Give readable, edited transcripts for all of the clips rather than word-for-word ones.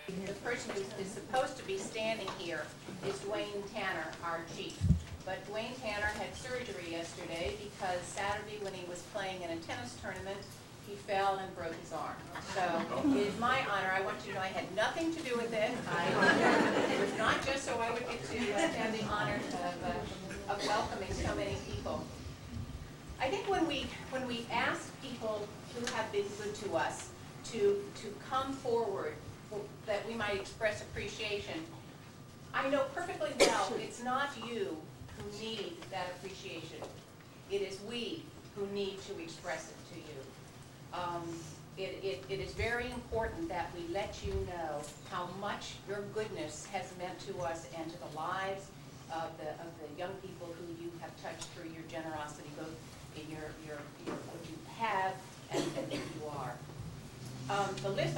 The person who is supposed to be standing here is Dwayne Tanner, our chief. But Dwayne Tanner had surgery yesterday because Saturday when he was playing in a tennis tournament, he fell and broke his arm. So it is my honor. I want you to know I had nothing to do with it. It was not just so I would get to have the honor of welcoming so many people. I think when we ask people who have been good to us to come forward that we might express appreciation, I know perfectly well it's not you who need that appreciation. It is we who need to express it to you. It is very important that we let you know how much your goodness has meant to us and to the lives of the young people who you have touched through your generosity, both in your what you have and who you are. The list.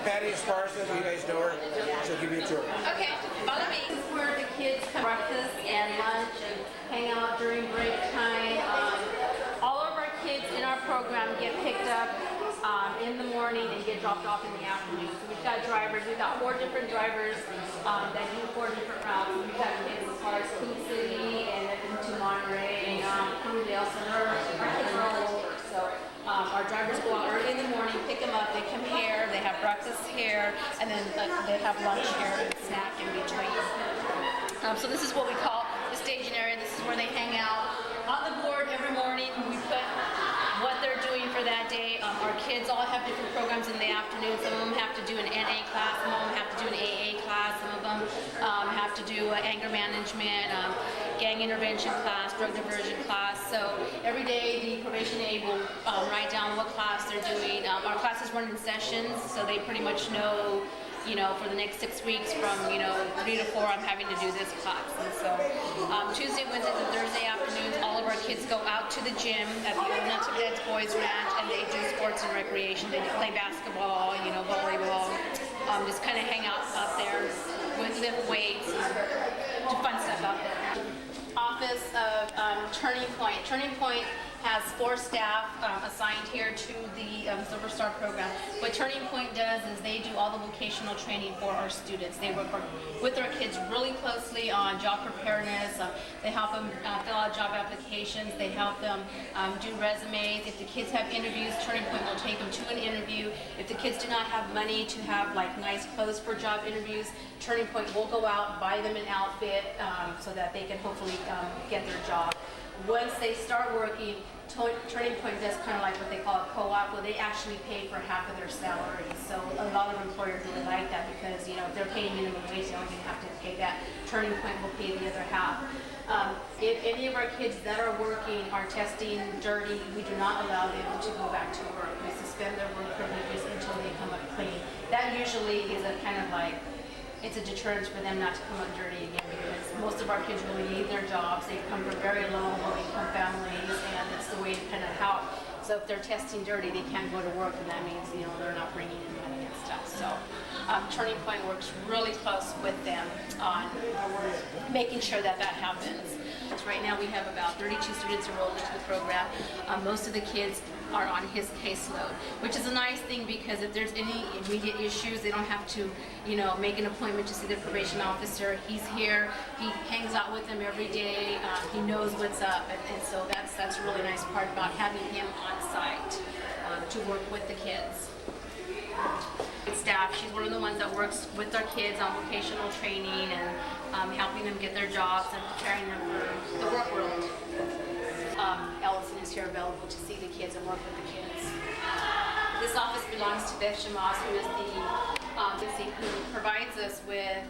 Patty Esparza, you guys know her. She'll give you a tour. Okay, follow me. This is where the kids come breakfast and lunch and hang out during break time. All of our kids in our program get picked up in the morning and get dropped off in the afternoon. So we've got drivers. We've got 4 different drivers that do 4 different routes. We've got kids as far as Coon City and into Monterey, Fruitdale. So our kids are all over. So our drivers go out early in the morning, pick them up, they come here, they have breakfast here, and then they have lunch here and snack in between. So this is what we call the staging area. This is where they hang out. On the board every morning we put what they're doing for that day. Our kids all have different programs in the afternoon. Some of them have to do an NA class, some of them have to do an AA class, some of them have to do anger management, gang intervention class, drug diversion class. So every day the probation aide will write down what class they're doing. Our classes run in sessions, so they pretty much know, you know, for the next 6 weeks from, 3 to 4, I'm having to do this class. And so Tuesday, Wednesdays, and Thursday afternoons, all of our kids go out to the gym at the Old Nantucket Boys Ranch, and they do sports and recreation. They play basketball, volleyball, just kind of hang out there, lift weights, do fun stuff out there. Office of Turning Point. Turning Point has 4 staff assigned here to the Silver Star program. What Turning Point does is they do all the vocational training for our students. They work with our kids really closely on job preparedness. They help them fill out job applications. They help them do resumes. If the kids have interviews, Turning Point will take them to an interview. If the kids do not have money to have like nice clothes for job interviews, Turning Point will go out, buy them an outfit so that they can hopefully get their job. Once they start working, Turning Point does kind of like what they call a co-op, where they actually pay for half of their salary. So a lot of employers really like that because, you know, if they're paying minimum wage, they only have to pay that. Turning Point will pay the other half. If any of our kids that are working are testing dirty, we do not allow them to go back to work. We suspend their work privileges until they come up clean. That usually is a kind of like, it's a deterrent for them not to come up dirty again because most of our kids really need their jobs. They come from very low income families and it's the way to kind of help. So if they're testing dirty, they can't go to work and that means, you know, they're not bringing in money and stuff. So Turning Point works really close with them on making sure that that happens. Right now we have about 32 students enrolled into the program. Most of the kids are on his caseload, which is a nice thing because if there's any immediate issues, they don't have to, you know, make an appointment to see the probation officer. He's here, he hangs out with them every day, he knows what's up, and so that's a really nice part about having him on site to work with the kids. Staff, she's one of the ones that works with our kids on vocational training and helping them get their jobs and preparing them for the work world. Ellison is here available to see the kids and work with the kids. This office belongs to Beth Shamaz, who is the agency who provides us with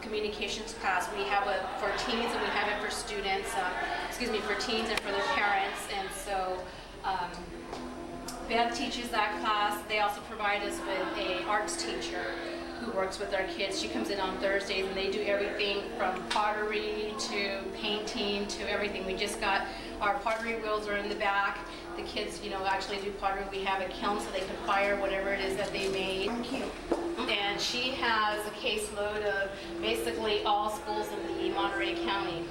communications class. We have it for teens and we have it for students, for teens and for their parents. And so Beth teaches that class. They also provide us with an arts teacher who works with our kids. She comes in on Thursdays and they do everything from pottery to painting to everything. We just got our pottery wheels are in the back. The kids, you know, actually do pottery. We have a kiln so they can fire whatever it is that they made. And she has a caseload of basically all schools in the Monterey County.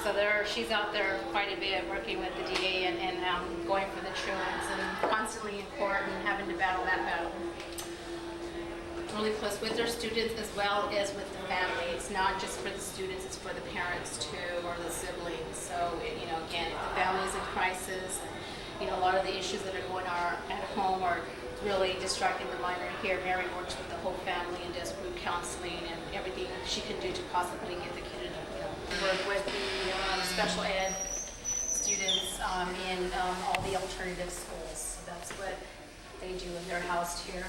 So she's out there quite a bit working with the DA and going for the truants and constantly in court and having to battle that battle. Really close with their students as well as with the family. It's not just for the students, it's for the parents too, or the siblings. So, you know, again, if the family is in crisis, and, you know, a lot of the issues that are going on at home are really distracting the minor here. Mary works with the whole family and does group counseling and everything she can do to possibly get the kid, you know, work with the special ed students in all the alternative schools. So that's what they do, and they're housed here.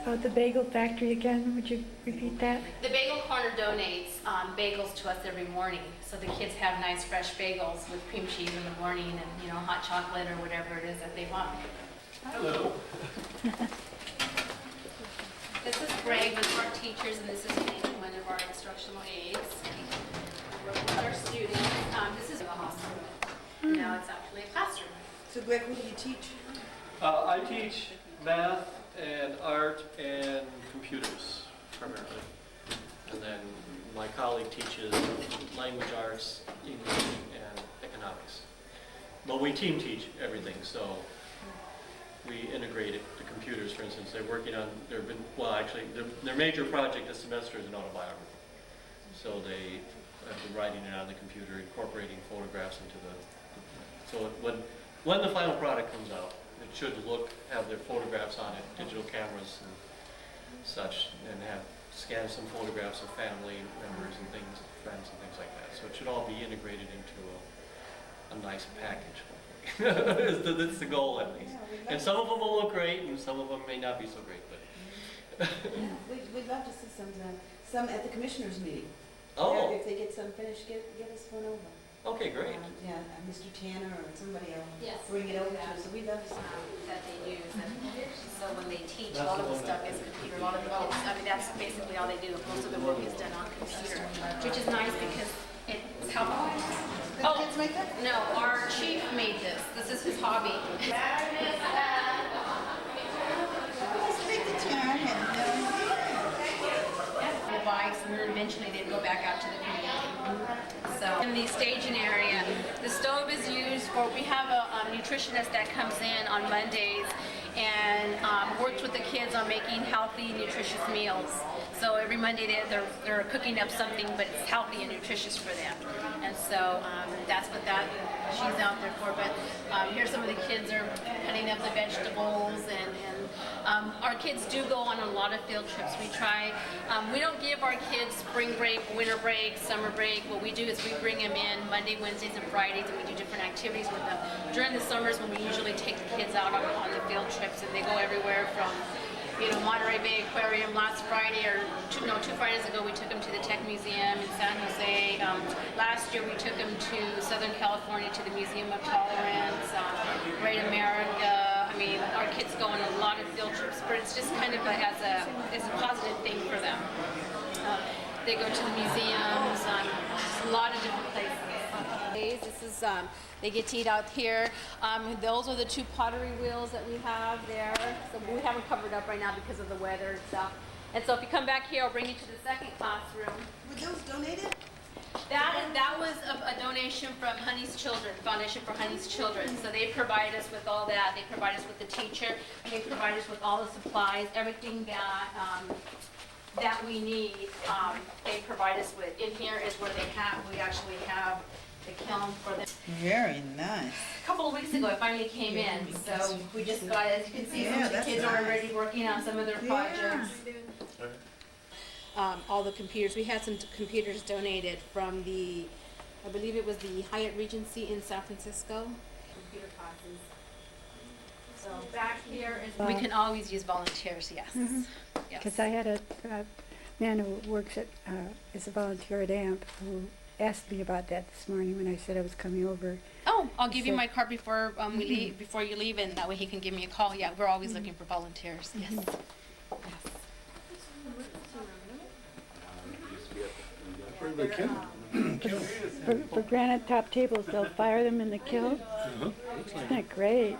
About the bagel factory again, would you repeat that? The Bagel Corner donates bagels to us every morning, so the kids have nice fresh bagels with cream cheese in the morning and, you know, hot chocolate or whatever it is that they want. Hello. This is Greg, one of our teachers, and this is Nathan, one of our instructional aides. We work with our students. This is a hospital. Now it's actually a classroom. So Greg, what do you teach? I teach math and art and computers primarily. And then my colleague teaches language arts, English, and economics. But we team teach everything, so we integrate it. The computers, for instance, they're working on, their major project this semester is an autobiography. So they have been writing it on the computer, incorporating photographs into so when the final product comes out, it should have their photographs on it, digital cameras and such, and scan some photographs of family members and things, friends and things like that. So it should all be integrated into a nice package. That's the goal, at least. And some of them will look great, and some of them may not be so great. But We'd love to see some at the commissioners meeting. oh, If they get some finished, get us one over. okay, great. Yeah, Mr. Tanner or somebody else. Yes. Bring it over to us, so we'd love to see it. That they use. And so when they teach, a lot of the stuff is computer. A lot of the kids, that's basically all they do. Most of the work is done on computer, which is nice because it's helpful. Oh, Kids make that? no, our chief made this. This is his hobby. Let's make the Tanner, I had no idea. The bikes, and then eventually they'd go back out to the community. So, and in the staging area. The stove is used for, we have a nutritionist that comes in on Mondays and works with the kids on making healthy, nutritious meals. So every Monday they're cooking up something, but it's healthy and nutritious for them. And so that's what she's out there for. But here some of the kids are cutting up the vegetables, and our kids do go on a lot of field trips. We don't give our kids spring break, winter break, summer break. What we do is we bring them in Monday, Wednesdays, and Fridays, and we do different activities with them. During the summers, when we usually take the kids out on the field trips, and they go everywhere from Monterey Bay Aquarium. Last Friday, or two Fridays ago, we took them to the Tech Museum in San Jose. Last year, we took them to Southern California to the Museum of Tolerance, Great America. I mean, our kids go on a lot of field trips, but it's just kind of it's a positive thing for them. They go to the museums, just a lot of different places. This is they get to eat out here. Those are the 2 pottery wheels that we have there. So we haven't covered up right now because of the weather and stuff. And so if you come back here, I'll bring you to the second classroom. Were those donated? That was a donation from Honey's Children, Foundation for Honey's Children. So they provide us with all that. They provide us with the teacher. They provide us with all the supplies, everything that we need. They provide us with. In here is where we actually have the kiln for them. Very nice. A couple of weeks ago, it finally came in, so we just got, as you can see, some of the kids are already working on some of their projects. All the computers, we had some computers donated from I believe it was the Hyatt Regency in San Francisco. Computer classes. So back here is, we can always use volunteers, yes. Yes. Because I had a man who works as a volunteer at AMP who asked me about that this morning when I said I was coming over. Oh, I'll give you my card before we leave, before you leave, and that way he can give me a call. Yeah, we're always looking for volunteers. Yes. For granite top tables, they'll fire them in the kiln. Isn't that great?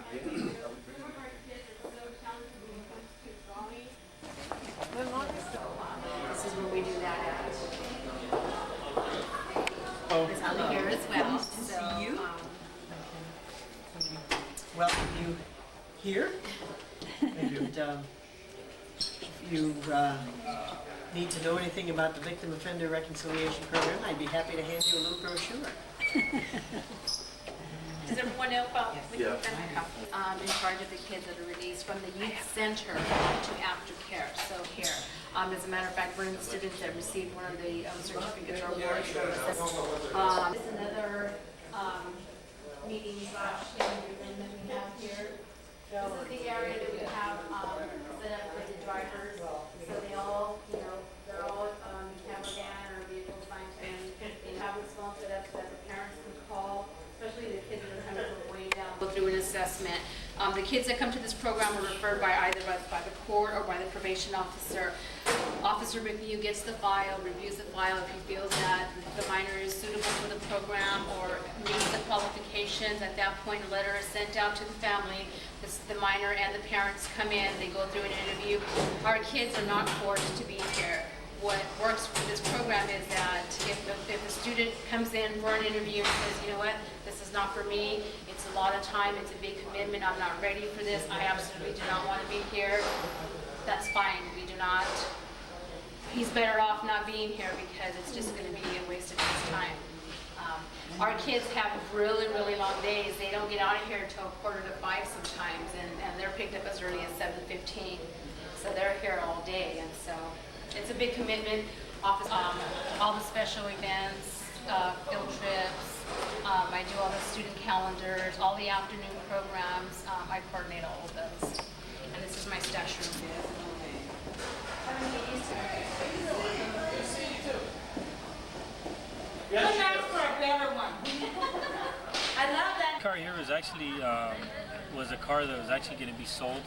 This is where we do that at. It's on here as well. So, you. Welcome you here. And if you need to know anything about the Victim Offender Reconciliation Program, I'd be happy to hand you a little brochure. Does everyone know about Victim Offender? In charge of the kids that are released from the youth center to aftercare. So here, as a matter of fact, we're in the students that received one of the certificates or awards from us. This is another meeting / room that we have here. This is the area that we have set up for the drivers. So they all, they're all camera van or vehicle assigned, and they have this phone set up so that the parents can call, especially the kids that are coming from way down. Go through an assessment. The kids that come to this program are referred by either by the court or by the probation officer. Officer review gets the file, reviews the file if he feels that the minor is suitable for the program or meets the qualifications. At that point, a letter is sent out to the family. The minor and the parents come in, they go through an interview. Our kids are not forced to be here. What works for this program is that if a student comes in for an interview and says, you know what, this is not for me, it's a lot of time, it's a big commitment, I'm not ready for this, I absolutely do not want to be here, that's fine. We do not, he's better off not being here because it's just going to be a waste of his time. Our kids have really, really long days. They don't get out of here until 4:45 sometimes, and they're picked up as early as 7:15. So they're here all day, and so it's a big commitment. All the special events, field trips. I do all the student calendars, all the afternoon programs. I coordinate all of those. And this is my stash room. Look out for a better one. I love that. The car here was actually was a car that was actually going to be sold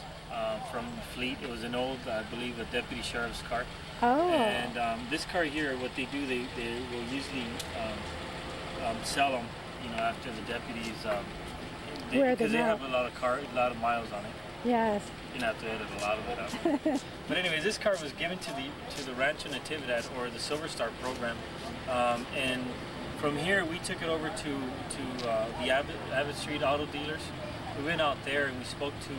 from Fleet. It was an old, I believe, a deputy sheriff's car. Oh. And this car here, what they do, they will usually sell them, after the deputies. Because they have a lot of miles on it. Yes. You have to edit a lot of it out. But anyways, this car was given to the Rancho Natividad, or the Silver Star program, and from here, we took it over to the Abbott Street Auto Dealers. We went out there and we spoke to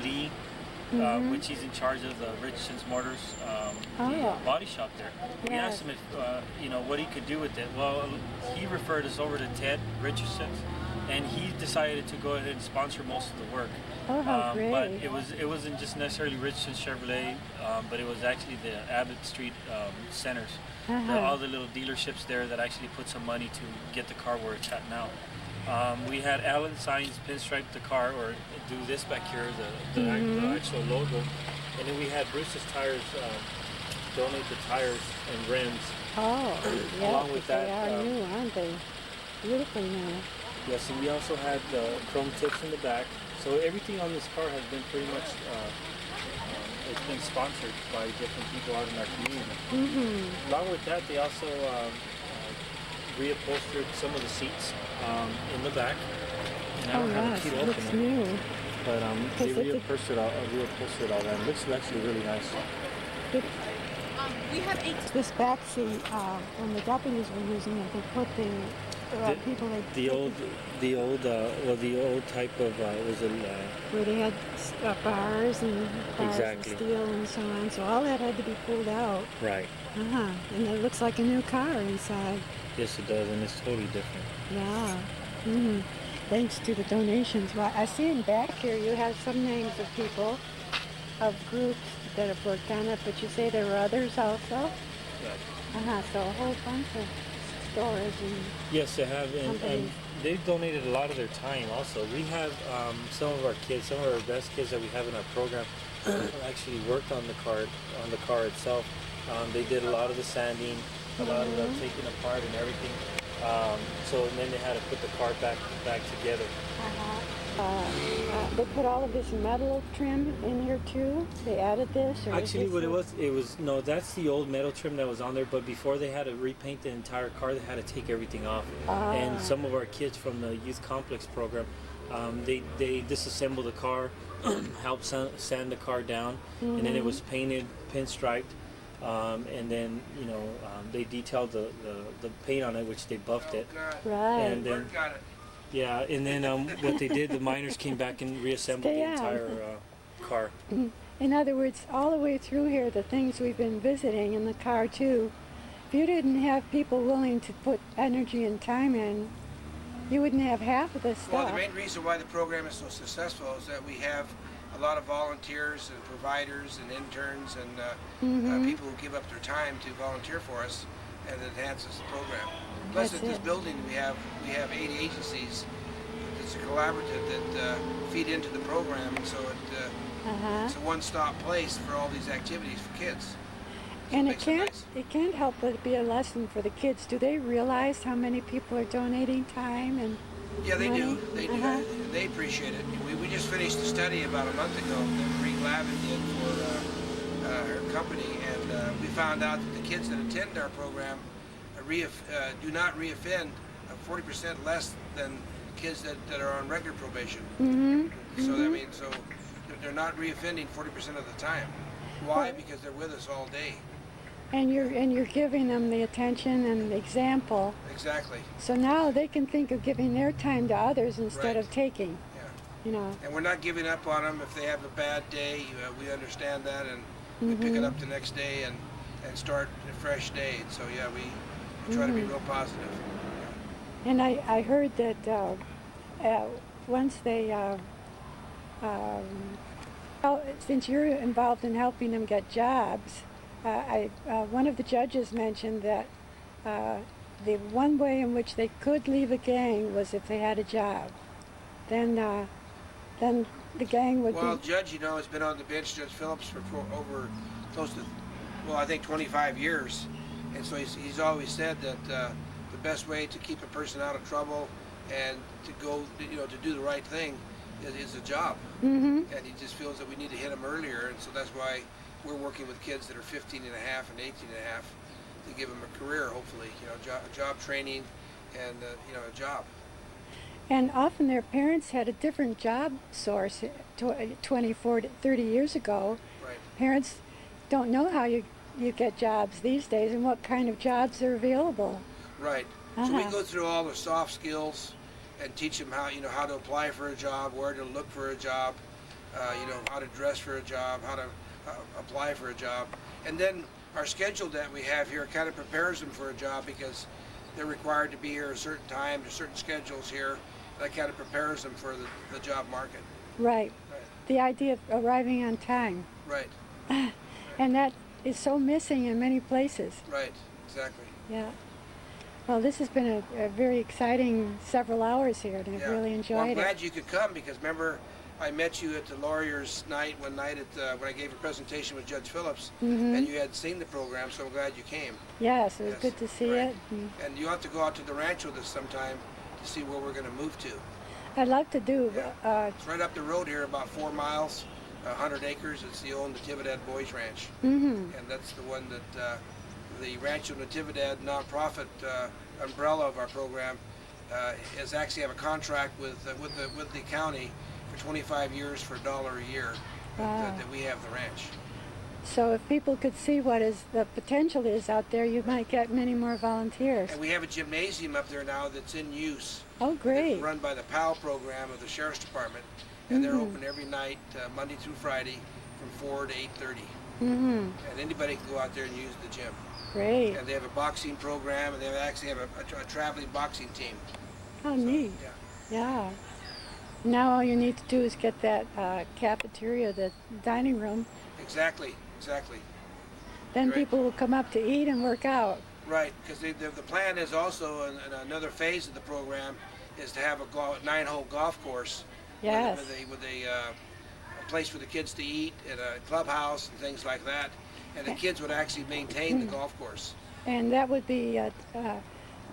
Lee, which he's in charge of the Richardson's Motors the body shop there. We Yes. asked him if what he could do with it. Well, he referred us over to Ted Richardson, and he decided to go ahead and sponsor most of the work. Oh, how great. But it wasn't just necessarily Richardson Chevrolet, but it was actually the Abbott Street centers. All the little dealerships there that actually put some money to get the car where it's at now. We had Alan Signs pinstripe the car, or do this back here, the actual logo. And then we had Bruce's Tires donate the tires and rims. Oh, yeah, Along with they that, are new, aren't they? Beautiful now. Yes, and we also had chrome tips in the back. So everything on this car has been pretty much it's been sponsored by different people out in our community. Along with that, they also reupholstered some of the seats in the back. And I Oh, don't have a yes, key to it open looks it, new. but they Because it- reupholstered all that. It looks actually really nice. This back seat, when the deputies were using it, they put the people that The old type of was it? where they had bars and Exactly. steel and so on. So all that had to be pulled out. Right. And it looks like a new car inside. Yes, it does, and it's totally different. Yeah. Thanks to the donations. Well, I see in back here you have some names of people, of groups that have worked on it, but you say there were others also? Right. So a whole bunch of stores and Yes, they have, and companies. they've donated a lot of their time also. We have some of our kids, some of our best kids that we have in our program actually worked on the car itself. They did a lot of the sanding, a lot of the taking apart and everything. And then they had to put the car back together. They put all of this metal trim in here too? They added this? Or is Actually, this what it was, no, that's the old metal trim that was on there, but before they had to repaint the entire car, they had to take everything off. And some of our kids from the Youth Complex program, they disassembled the car, helped sand the car down, and then it was painted, pinstriped, and then, they detailed the paint on it, which they buffed it. Right. And then, yeah, and then what they did, the miners came back and reassembled the Yeah. entire car. In other words, all the way through here, the things we've been visiting in the car too, if you didn't have people willing to put energy and time in, you wouldn't have half of this Well, stuff. the main reason why the program is so successful is that we have a lot of volunteers and providers and interns and people who give up their time to volunteer for us, and it enhances the program. Plus, That's at this it. building, we have 8 agencies. It's a collaborative that feed into the program, and so it's a one-stop place for all these activities for kids. So And makes nice. it can't help but be a lesson for the kids. Do they realize how many people are donating time and Yeah, they do. money? They do. They appreciate it. We just finished a study about a month ago that Marie Glavin did for her company, and we found out that the kids that attend our program do not reoffend 40% less than kids that are on regular probation. So I mean, so they're not reoffending 40% of the time. Why? Because they're with us all day. And you're giving them the attention and the example. Exactly. So now they can think of giving their time to others instead Right. of taking. Yeah. And we're not giving up on them if they have a bad day. We understand that, and we pick it up the next day and start a fresh day. And so yeah, we try to be real positive. And I heard that once they, well, since you're involved in helping them get jobs, one of the judges mentioned that the one way in which they could leave a gang was if they had a job. Then the gang would Well, be. Judge, has been on the bench, Judge Phillips, for over close to, I think 25 years. And so he's always said that the best way to keep a person out of trouble and to go, to do the right thing is a job. And he just feels that we need to hit them earlier. And so that's why we're working with kids that are 15 and a half and 18 and a half to give them a career, hopefully, job training and, a job. And often their parents had a different job source 24 to 30 years ago. Right. Parents don't know how you get jobs these days and what kind of jobs are available. Right. So we go through all the soft skills and teach them how, how to apply for a job, where to look for a job, how to dress for a job, how to apply for a job. And then our schedule that we have here kind of prepares them for a job because they're required to be here a certain time, there's certain schedules here. That kind of prepares them for the job market. Right. Right. The idea of arriving on time. Right. And that is so missing in many places. Right. Exactly. Yeah. Well, this has been a very exciting several hours here, and I've Yeah. really Well, I'm enjoyed it. glad you could come because remember I met you at the Lawyers Night one night when I gave a presentation with Judge Phillips, and you had seen the program, so I'm glad you came. Yes, it was Yes, good to see right. it. And And you have to go out to the ranch with us sometime to see where we're going to move to. I'd love to do. Yeah. It's right up the road here, about 4 miles, 100 acres. It's the old Natividad Boys Ranch, and that's the one that the Rancho Natividad nonprofit umbrella of our program is actually have a contract with the county for 25 years for $1 a year that we have the ranch. So if people could see what is the potential is out there, you might get many more volunteers. And we have a gymnasium up there now that's in use. Oh, great. It's run by the PAL program of the Sheriff's Department, and they're open every night, Monday through Friday, from 4 to 8:30. And anybody can go out there and use the gym. Great. And they have a boxing program, and they actually have a traveling boxing team. How neat. Yeah. Yeah. Now all you need to do is get that cafeteria, the dining room. Exactly. Exactly. Then Right. people will come up to eat and work out. Right, because the plan is also in another phase of the program is to have a 9-hole golf course. Yes. With a place for the kids to eat, and a clubhouse and things like that. And the kids would actually maintain the golf course. And that would be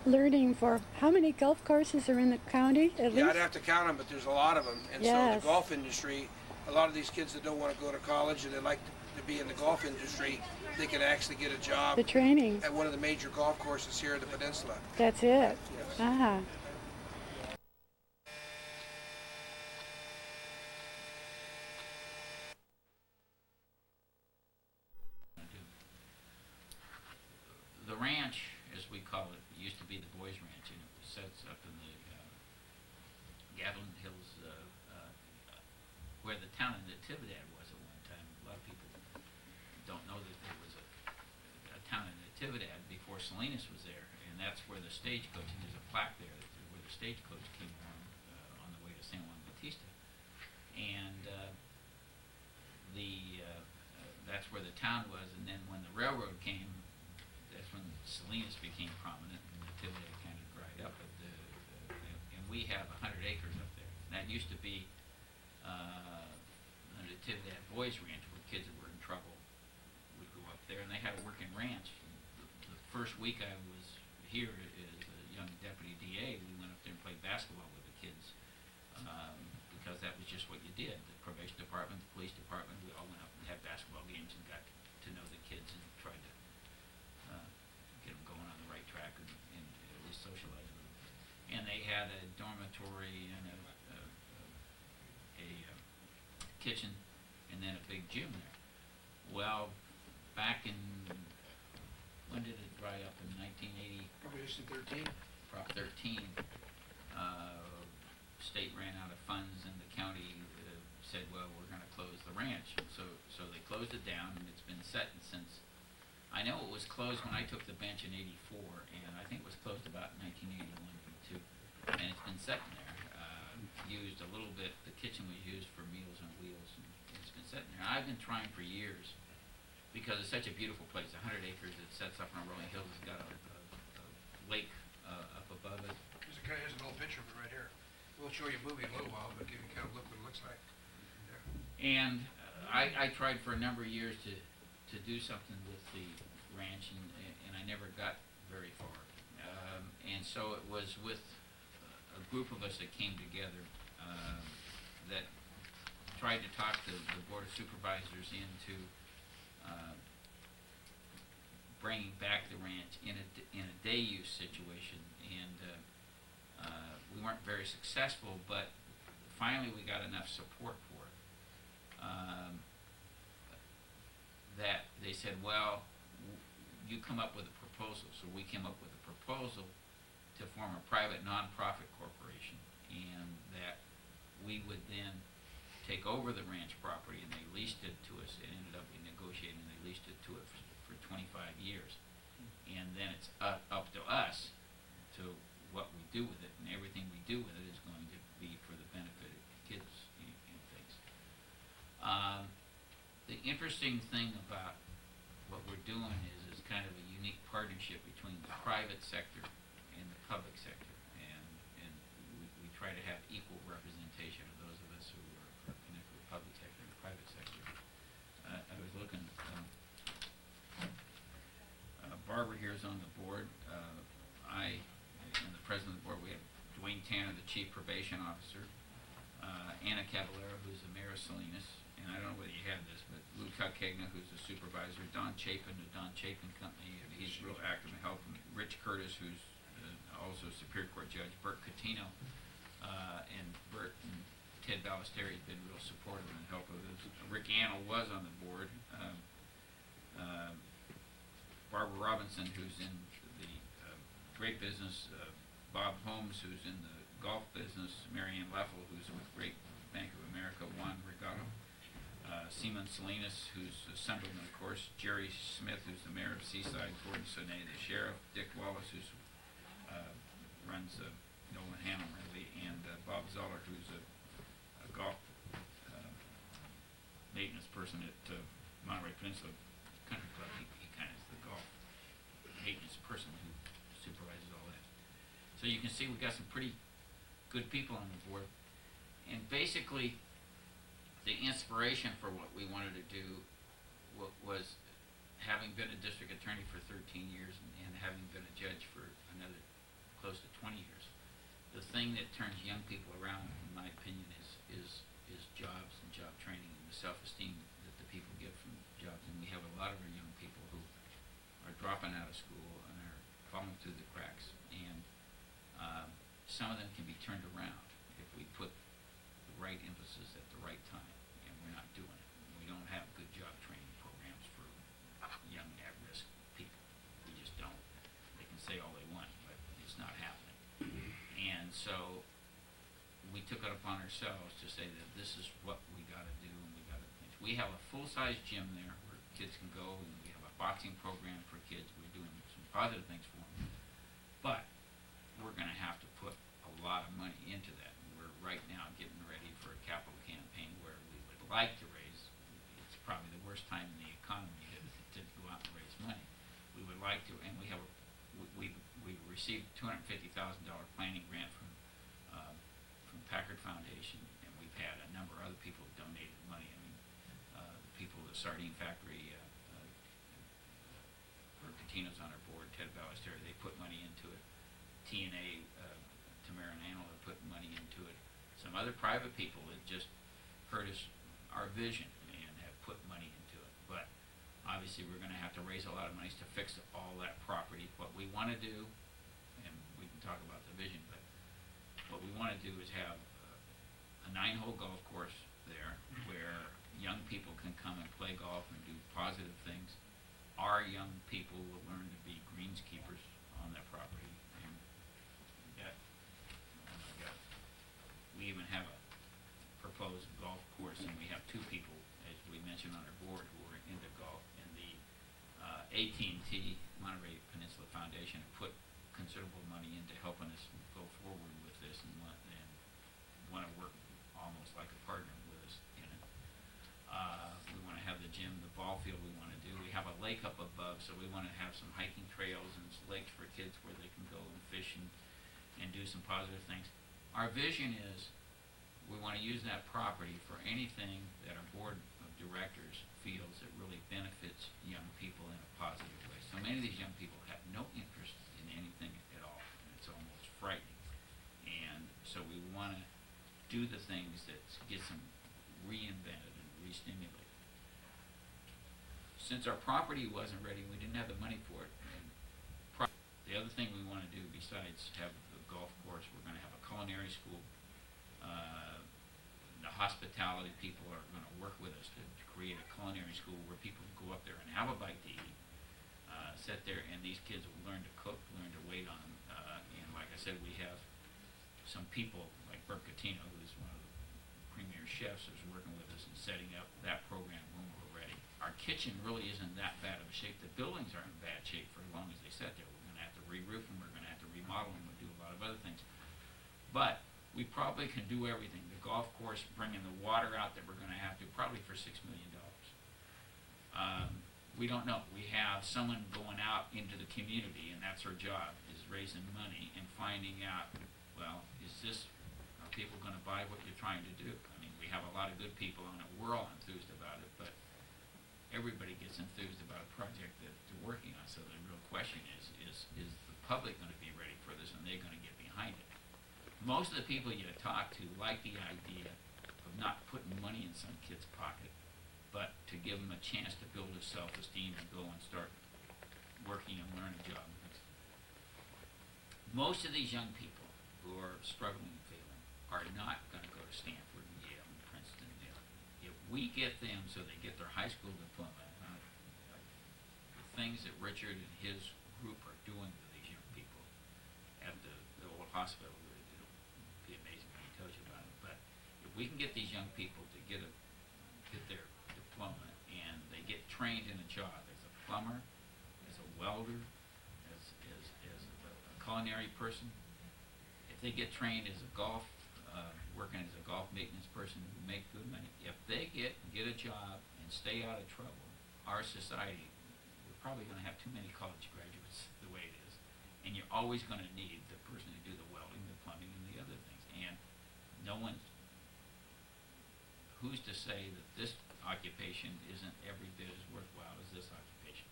learning for how many golf courses are in the county at Yeah, I'd least? have to count them, but there's a lot of them. And so Yes. the golf industry, a lot of these kids that don't want to go to college and they like to be in the golf industry, they can actually get a job The training. at one of the major golf courses here in the peninsula. That's it. Yes. Ah. The ranch, as we call it, used to be the Boys Ranch, and it sets up in the Gavilan Hills, where the town of Natividad was at one time. A lot of people don't know that there was a town in Natividad before Salinas was there, and that's where the stagecoach, and there's a plaque there where the stagecoach came along on the way to San Juan Bautista. And that's where the town was, and then when the railroad came, that's when Salinas became prominent, and Natividad kind of dried up. But and we have 100 acres up there. And that used to be the Natividad Boys Ranch, where kids that were in trouble would go up there, and they had a working ranch. The first week I was here as a young deputy DA, we went up there and played basketball with the kids, because that was just what you did. The probation department, the police department, we all went up and had basketball games and got to know the kids and tried to get them going on the right track and at least socialize with them. And they had a dormitory and a kitchen and then a big gym there. Well, back in, when did it dry up? In 1980? Proposition 13. Prop 13, state ran out of funds and the county said, well, we're going to close the ranch. So they closed it down, and it's been set since. I know it was closed when I took the bench in '84, and I think it was closed about 1981 too. And it's been set in there. Used a little bit. The kitchen was used for Meals on Wheels, and it's been set in there. I've been trying for years because it's such a beautiful place. 100 acres. It sets up on rolling hills. It's got a lake up above it. Here's an old picture of it right here. We'll show you a movie in a little while, but give you kind of look what it looks like. And I tried for a number of years to do something with the ranch, and I never got very far. And so it was with a group of us that came together that tried to talk the Board of Supervisors into bringing back the ranch in a day use situation, and we weren't very successful, but finally we got enough support for it that they said, well, you come up with a proposal. So we came up with a proposal to form a private nonprofit corporation, and that we would then take over the ranch property, and they leased it to us. It ended up we negotiated, and they leased it to us for 25 years. And then it's up to us to what we do with it, and everything we do with it is going to be for the benefit of kids and things. The interesting thing about what we're doing is kind of a unique partnership between the private sector and the public sector, and we try to have equal representation of those of us who are connected with the public sector and the private sector. I was looking, Barbara here is on the board. I am the president of the board. We have Dwayne Tanner, the chief probation officer, Anna Caballero, who's the mayor of Salinas, and I don't know whether you have this, but Lou Calcagna, who's the supervisor, Don Chapin, the Don Chapin Company, and he's real active in helping. Rich Curtis, who's also a Superior Court judge, Bert Catino, and Bert and Ted Ballesteri have been real supportive and helpful. Rick Annell was on the board. Barbara Robinson, who's in the grape business, Bob Holmes, who's in the golf business, Marianne Leffel, who's with Great Bank of America, Juan Regato, Seaman Salinas, who's Assemblyman, of course, Jerry Smith, who's the mayor of Seaside, Gordon Sonnet, the sheriff, Dick Wallace, who's runs Nolan Hannum, really, and Bob Zoller, who's a golf maintenance person at Monterey Peninsula Country Club. He kind of is the golf maintenance person who supervises all that. So you can see we've got some pretty good people on the board. And basically, the inspiration for what we wanted to do was having been a district attorney for 13 years and having been a judge for another close to 20 years. The thing that turns young people around, in my opinion, is jobs and job training and the self-esteem that the people get from jobs. And we have a lot of our young people who are dropping out of school and are falling through the cracks. And some of them can be turned around if we put the right emphasis at the right time. And we're not doing it. We don't have good job training programs for young at-risk people. We just don't. They can say all they want, but it's not happening. And so we took it upon ourselves to say that this is what we got to do, and we got to finish. We have a full-size gym there where kids can go, and we have a boxing program for kids. We're doing some positive things for them, but we're going to have to put a lot of money into that. We're right now getting ready for a capital campaign where we would like to raise. It's probably the worst time in the economy to go out and raise money. We would like to, and we have we received $250,000 planning grant from Packard Foundation, and we've had a number of other people who donated money. I mean, the people at the Sardine Factory, Catino's on our board, Ted Ballesteri, they put money into it. TNA, Tamara and Annal have put money into it. Some other private people that just heard our vision and have put money into it. But obviously we're going to have to raise a lot of money to fix all that property. What we want to do, and we can talk about the vision, but what we want to do is have a 9-hole golf course there where young people can come and play golf and do positive things. Our young people will learn to be greenskeepers on that property. And oh my God, we even have a proposed golf course, and we have 2 people, as we mentioned on our board, who are into golf. And the AT&T Monterey Peninsula Foundation have put considerable money into helping us go forward with this, and want to work almost like a partner with us in it. We want to have the gym, the ball field we want to do. We have a lake up above, so we want to have some hiking trails and lakes for kids where they can go and fish and do some positive things. Our vision is we want to use that property for anything that our board of directors feels that really benefits young people in a positive way. So many of these young people have no interest in anything at all, and it's almost frightening. And so we want to do the things that get them reinvented and re-stimulated. Since our property wasn't ready, we didn't have the money for it. And the other thing we want to do besides have the golf course, we're going to have a culinary school. The hospitality people are going to work with us to create a culinary school where people can go up there and have a bite to eat, sit there, and these kids will learn to cook, learn to wait on, and like I said, we have some people like Bert Catino, who's one of the premier chefs, who's working with us and setting up that program when we're ready. Our kitchen really isn't that bad of a shape. The buildings are in bad shape for as long as they sit there. We're gonna have to re-roof them, we're gonna have to remodel them, we'll do a lot of other things. But we probably can do everything. The golf course, bringing the water out that we're gonna have to, probably for $6 million. We don't know. We have someone going out into the community, and that's her job, is raising money and finding out, well, are people gonna buy what you're trying to do? I mean, we have a lot of good people on it. We're all enthused about it, but everybody gets enthused about a project that they're working on. So the real question is the public gonna be ready for this, and they're gonna get behind it? Most of the people you talk to like the idea of not putting money in some kid's pocket, but to give them a chance to build his self-esteem and go and start working and learn a job. Most of these young people who are struggling and failing are not going to go to Stanford and Yale and Princeton. If we get them so they get their high school diploma, the things that Richard and his group are doing with these young people at the old hospital, it'll be amazing when he tells you about it. But if we can get these young people to get their diploma and they get trained in a job as a plumber, as a welder, as a culinary person, if they get trained as a working as a golf maintenance person who make good money, if they get a job and stay out of trouble, our society, we're probably going to have too many college graduates the way it is, and you're always going to need the person to do the welding, the plumbing, and the other things. And who's to say that this occupation isn't every bit as worthwhile as this occupation?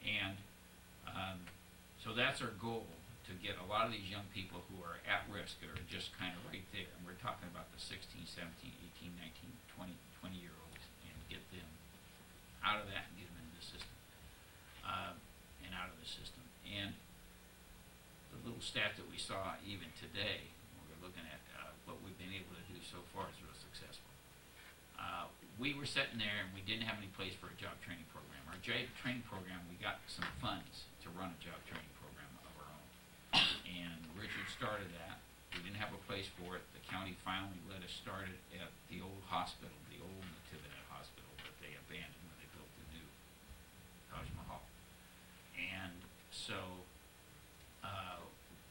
And so that's our goal, to get a lot of these young people who are at risk, that are just kind of right there, and we're talking about the 16, 17, 18, 19, 20-year-olds, and get them out of that and get them into the system, and out of the system. And the little stat that we saw even today, when we're looking at what we've been able to do so far, is real successful. We were sitting there and we didn't have any place for a job training program. Our job training program, we got some funds to run a job training program of our own. And Richard started that. We didn't have a place for it. The county finally let us start it at the old hospital, the old Natividad Hospital that they abandoned when they built the new Taj Mahal. And so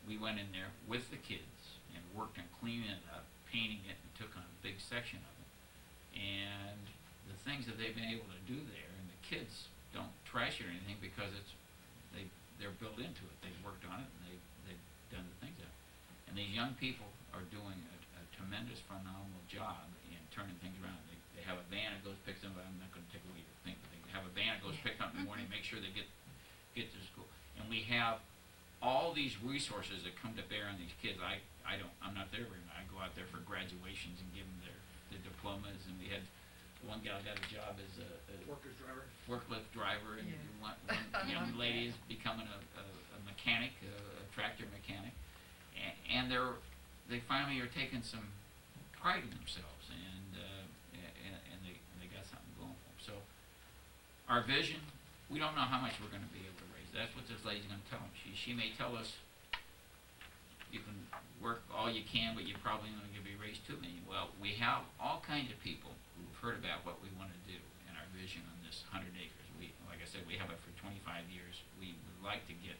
we went in there with the kids and worked on cleaning it up, painting it, and took on a big section of it. And the things that they've been able to do there, and the kids don't trash it or anything, because they're built into it. They've worked on it, and they've done the things that. And these young people are doing a tremendous, phenomenal job in turning things around. They have a van that goes picks them up. I'm not going to take away your thing, but they have a van that goes pick them up in the morning, make sure they get to school. And we have all these resources that come to bear on these kids. I'm not there very much. I go out there for graduations and give them their diplomas, and we had one gal got a job as a forklift driver, and one young lady is becoming a mechanic, a tractor mechanic, and they finally are taking some pride in themselves, and they got something going for them. So our vision, we don't know how much we're going to be able to raise. That's what this lady's going to tell them. She may tell us, you can work all you can, but you're probably only going to be raised $2 million. Well, we have all kinds of people who've heard about what we want to do and our vision on this 100 acres. Like I said, we have it for 25 years. We would like to get,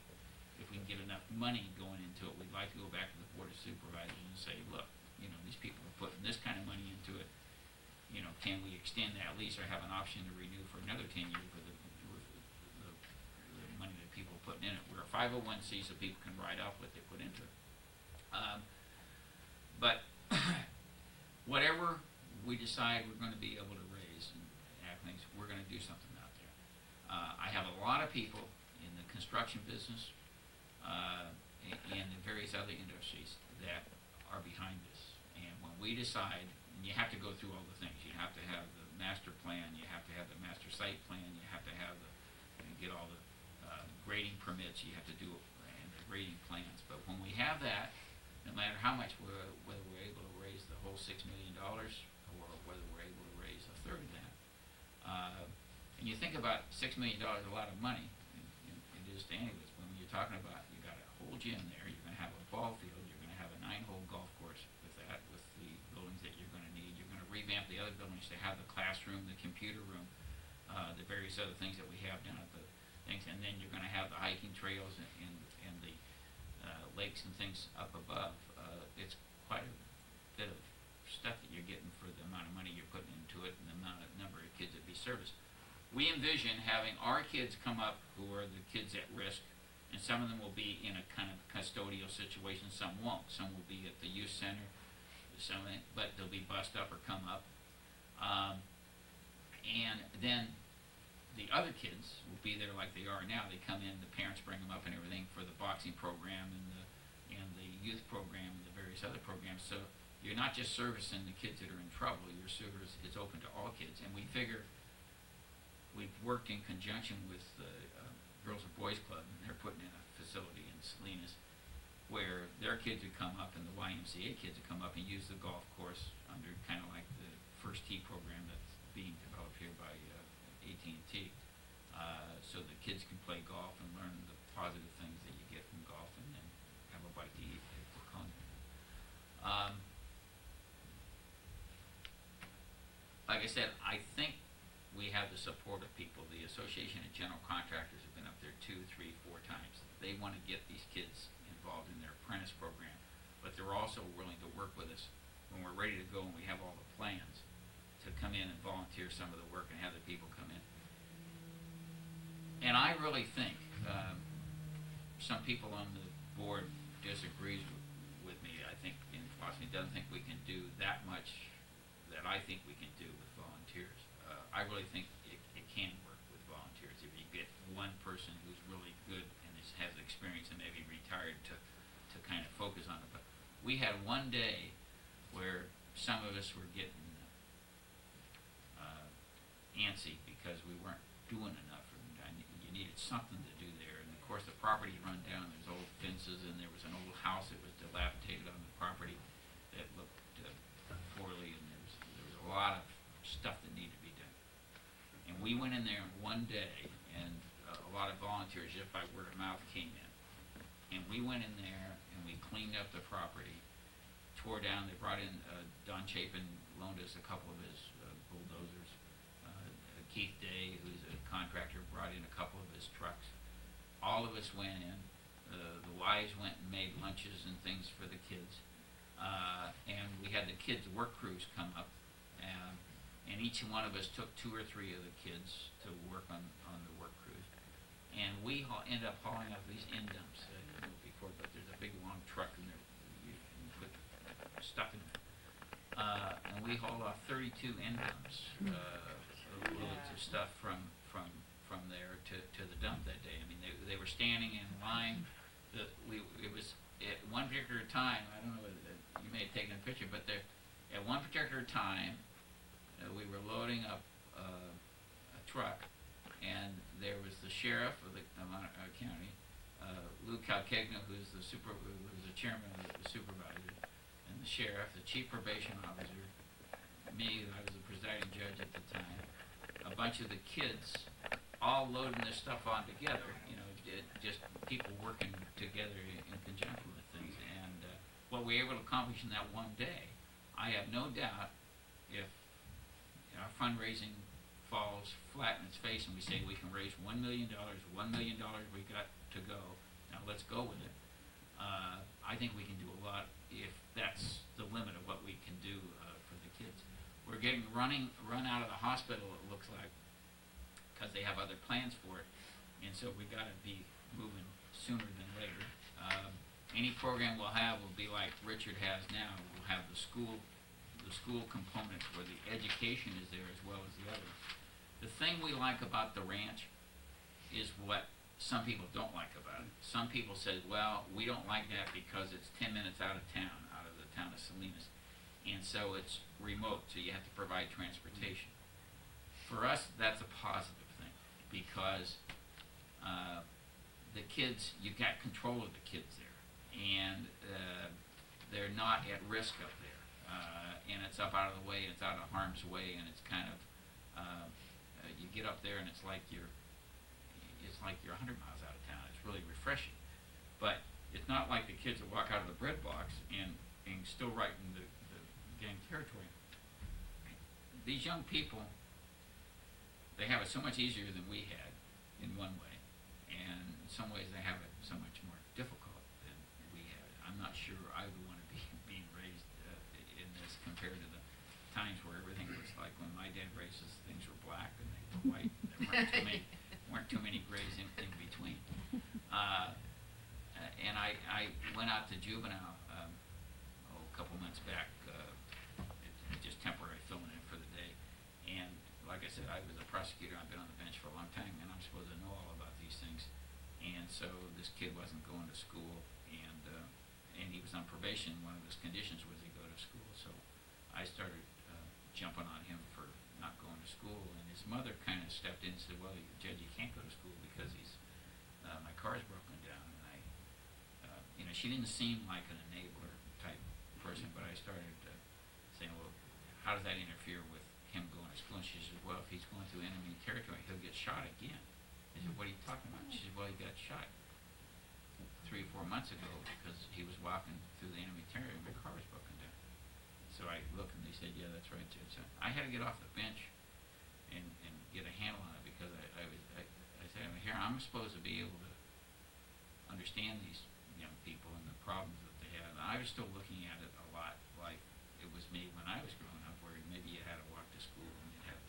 if we can get enough money going into it, we'd like to go back to the Board of Supervisors and say, look, these people are putting this kind of money into it. Can we extend that lease or have an option to renew for another 10 years with the money that people are putting in it? We're a 501c, so people can write off what they put into it. But whatever we decide we're going to be able to raise and have things, we're going to do something out there. I have a lot of people in the construction business and the various other industries that are behind this. And when we decide, and you have to go through all the things, you have to have the master plan, you have to have the master site plan, you have to have get all the grading permits, you have to do and the grading plans. But when we have that, no matter how much whether we're able to raise the whole $6 million or whether we're able to raise a third of that, and you think about $6 million, a lot of money, it is to any of us. When you're talking about, you got a whole gym there, you're going to have a revamp the other buildings to have the classroom, the computer room, the various other things that we have down at the things, and then you're gonna have the hiking trails and the lakes and things up above. It's quite a bit of stuff that you're getting for the amount of money you're putting into it and the amount of number of kids that be serviced. We envision having our kids come up who are the kids at risk, and some of them will be in a kind of custodial situation, some won't. Some will be at the youth center, but they'll be bussed up or come up. And then the other kids will be there like they are now. They come in, the parents bring them up and everything for the boxing program and the youth program and the various other programs. So you're not just servicing the kids that are in trouble. Your service is open to all kids. And we figure we've worked in conjunction with the Girls and Boys Club, and they're putting in a facility in Salinas where their kids would come up and the YMCA kids would come up and use the golf course under kind of like the First Tee program that's being developed here by AT&T. So the kids can play golf and learn the positive things that you get from golf, and then have a bite to eat if they're hungry. Like I said, I think we have the support of people. The Association of General Contractors have been up there 2, 3, 4 times. They want to get these kids involved in their apprentice program, but they're also willing to work with us when we're ready to go and we have all the plans to come in and volunteer some of the work and have the people come in. And I really think, some people on the board disagrees with me. I think in philosophy doesn't think we can do that much that I think we can do with volunteers. I really think it can work with volunteers if you get one person who's really good and has experience and maybe retired to kind of focus on it. But we had one day where some of us were getting antsy because we weren't doing enough, and you needed something to do there. And of course the property run down, there's old fences, and there was an old house that was dilapidated on the property that looked poorly, and there was a lot of stuff that needed to be done. And we went in there in one day, and a lot of volunteers just by word of mouth came in. And we went in there and we cleaned up the property, tore down, they brought in, Don Chapin loaned us a couple of his bulldozers. Keith Day, who's a contractor, brought in a couple of his trucks. All of us went in. The wives went and made lunches and things for the kids. And we had the kids' work crews come up. And each one of us took 2 or 3 of the kids to work on the work crews. And we ended up hauling up these end dumps. I don't know before, but there's a big long truck in there. You put stuff in there. And we hauled off 32 end dumps. Loads of stuff from there to the dump that day. I mean, they were standing in line. It was at one particular time. I don't know whether you may have taken a picture, but at one particular time, we were loading up a truck, and there was the sheriff of the county, Lou Calcagno, who's the chairman of the supervisor, and the sheriff, the chief probation officer, me, I was the presiding judge at the time, a bunch of the kids, all loading this stuff on together, just people working together in conjunction with things. And what we were able to accomplish in that one day, I have no doubt if our fundraising falls flat in its face and we say we can raise $1 million we got to go, now let's go with it. I think we can do a lot if that's the limit of what we can do for the kids. We're getting run out of the hospital, it looks like, because they have other plans for it, and so we got to be moving sooner than later. Any program we'll have will be like Richard has now. We'll have the school component where the education is there as well as the other. The thing we like about the ranch is what some people don't like about it. Some people said, well, we don't like that because it's 10 minutes out of the town of Salinas. And so it's remote, so you have to provide transportation. For us, that's a positive thing because the kids, you've got control of the kids there, and they're not at risk up there. And it's up out of the way, it's out of harm's way, and it's kind of, you get up there and it's like you're 100 miles out of town. It's really refreshing. But it's not like the kids that walk out of the bread box and still right in the gang territory. these young people, they have it so much easier than we had in one way, and in some ways they have it so much more difficult than we had. I'm not sure I would want to be being raised in this compared to the times where everything was like when my dad raised us, things were black and they were white. There weren't too many grays in between. And I went out to juvenile a couple months back, just temporary filling in for the day. And like I said, I was a prosecutor. I've been on the bench for a long time, and I'm supposed to know all about these things. And so this kid wasn't going to school, and he was on probation. One of his conditions was he go to school. So I started jumping on him for not going to school, and his mother kind of stepped in and said, "Well, Judge, you can't go to school because my car's broken down." And she didn't seem like an enabler type person, but I started saying, "Well, how does that interfere with him going to school?" And she said, "Well, if he's going through enemy territory, he'll get shot again." I said, "What are you talking about?" She said, "Well, he got shot 3 or 4 months ago because he was walking through the enemy territory and my car was broken down." So I looked and they said, "Yeah, that's right, Judge." So I had to get off the bench and get a handle on it because I said, "Here, I'm supposed to be able to understand these young people and the problems that they have." And I was still looking at it a lot like it was me when I was growing up, where maybe you had to walk to school and you had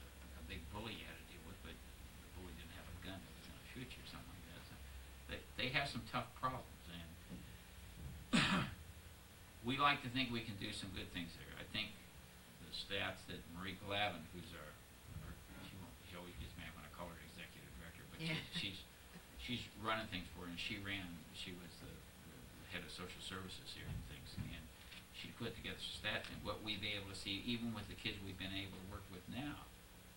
a big bully you had to deal with, but the bully didn't have a gun that was going to shoot you or something like that. So they have some tough problems, and we like to think we can do some good things there. I think the stats that Marie Glavin, who's she always gets mad when I call her executive director, but she's running things for her, and she was the head of social services here and things, and she put together some stats, and what we've been able to see, even with the kids we've been able to work with now,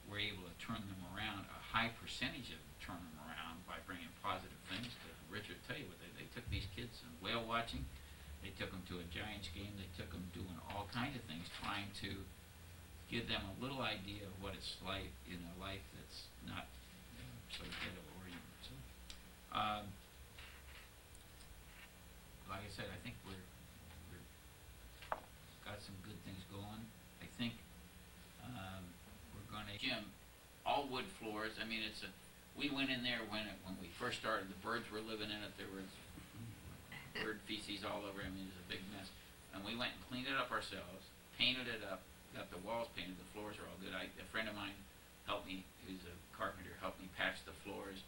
we're able to turn them around, a high percentage of them turn them around by bringing positive things to them. Richard, tell you what, they took these kids and whale watching, they took them to a Giants game, they took them doing all kinds of things, trying to give them a little idea of what it's like in a life that's not so ghetto-oriented. So, like I said, I think we're got some good things going. I think we're going to gym, all wood floors. I mean, we went in there when we first started. The birds were living in it. There was bird feces all over. I mean, it was a big mess. And we went and cleaned it up ourselves, painted it up, got the walls painted. The floors are all good. A friend of mine helped me, who's a carpenter, helped me patch the floors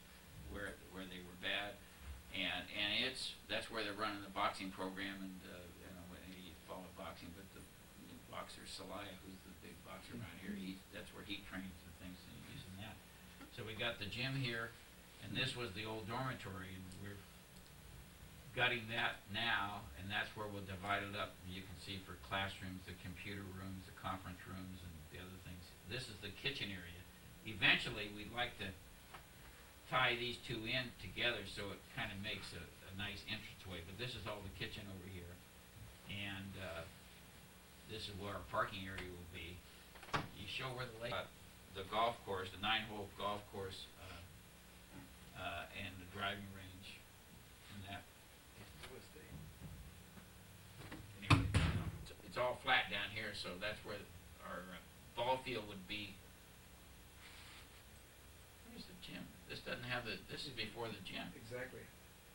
where they were bad. And that's where they're running the boxing program, and I don't know whether you follow boxing, but the boxer Salaya, who's the big boxer around here, that's where he trains and things, and he's using that. So we got the gym here, and this was the old dormitory, and we're gutting that now, and that's where we'll divide it up. You can see for classrooms, the computer rooms, the conference rooms, and the other things. This is the kitchen area. Eventually, we'd like to tie these two in together so it kind of makes a nice entranceway. But this is all the kitchen over here, and this is where our parking area will be. You show where the lake, the golf course, the 9-hole golf course, and the driving range, and that. Anyway, it's all flat down here, so that's where our ball field would be. Where's the gym? This doesn't have this is before the gym. Exactly.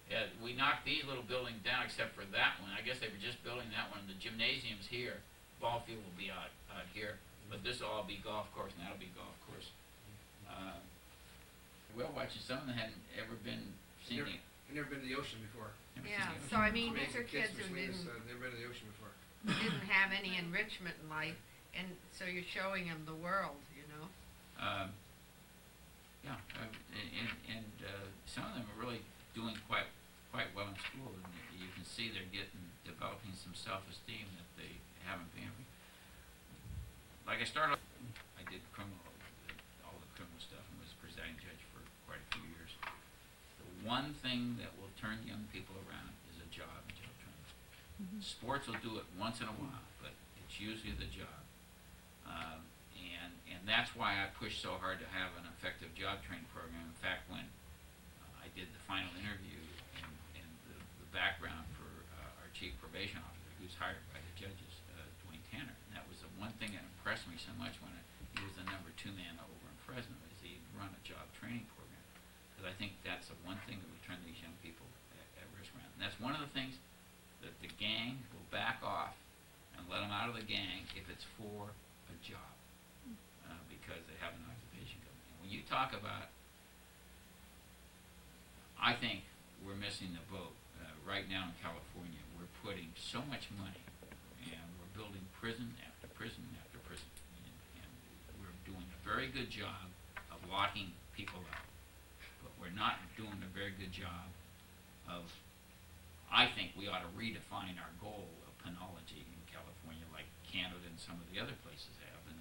Yeah, we knocked these little buildings down except for that one. I guess they were just building that one. The gymnasium's here. Ball field will be out here. But this will all be golf course, and that'll be golf course. Whale watching, some of them hadn't ever been seen. I've never been to the ocean before. Never seen Yeah, the so ocean. I mean, these are kids who Never been to the ocean before. didn't have any enrichment in life, and so you're showing them the world, you know? Yeah, and some of them are really doing quite well in school, and you can see they're developing some self-esteem that they haven't been. Like I started, I did all the criminal stuff, and was presiding judge for quite a few years. The one thing that will turn young people around is a job in jail training. Sports will do it once in a while, but it's usually the job. And that's why I push so hard to have an effective job training program. In fact, when I did the final interview and the background for our chief probation officer, who's hired by the judges, Dwayne Tanner, and that was the one thing that impressed me so much when he was the number 2 man over in Fresno is he run a job training program. Because I think that's the one thing that would turn these young people at risk around. And that's one of the things that the gang will back off and let them out of the gang if it's for a job, because they have an occupation going. And when you talk about, I think we're missing the boat. Right now in California, we're putting so much money, and we're building prison after prison after prison, and we're doing a very good job of locking people out, but we're not doing a very good job of, I think we ought to redefine our goal of penology in California, like Canada and some of the other places have. And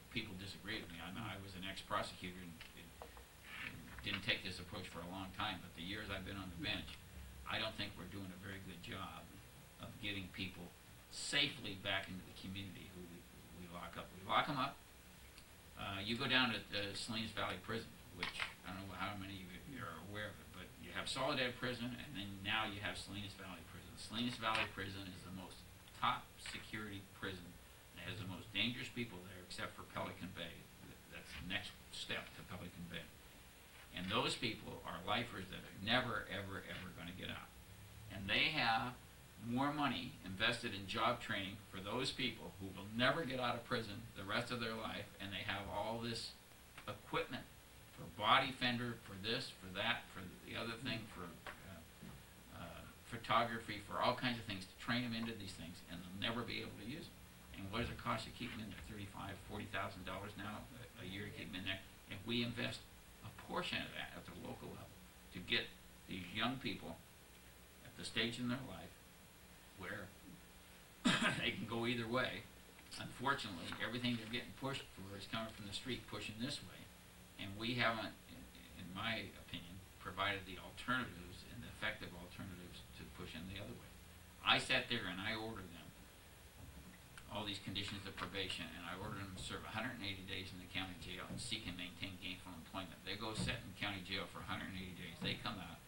people disagree with me. I know I was an ex-prosecutor and didn't take this approach for a long time, but the years I've been on the bench, I don't think we're doing a very good job of getting people safely back into the community who we lock up. We lock them up. You go down to Salinas Valley Prison, which I don't know how many of you are aware of it, but you have Soledad Prison, and then now you have Salinas Valley Prison. Salinas Valley Prison is the most top security prison. It has the most dangerous people there, except for Pelican Bay. That's the next step to Pelican Bay. And those people are lifers that are never, ever, ever going to get out. And they have more money invested in job training for those people who will never get out of prison the rest of their life, and they have all this equipment for body fender, for this, for that, for the other thing, for photography, for all kinds of things, to train them into these things, and they'll never be able to use them. And what does it cost to keep them in there? $35,000, $40,000 now a year to keep them in there. If we invest a portion of that at the local level to get these young people at the stage in their life where they can go either way. Unfortunately, everything they're getting pushed for is coming from the street, pushing this way, and we haven't, in my opinion, provided the alternatives and the effective alternatives to push them the other way. I sat there and I ordered them all these conditions of probation, and I ordered them to serve 180 days in the county jail and seek and maintain gainful employment. They go sit in county jail for 180 days. They come out,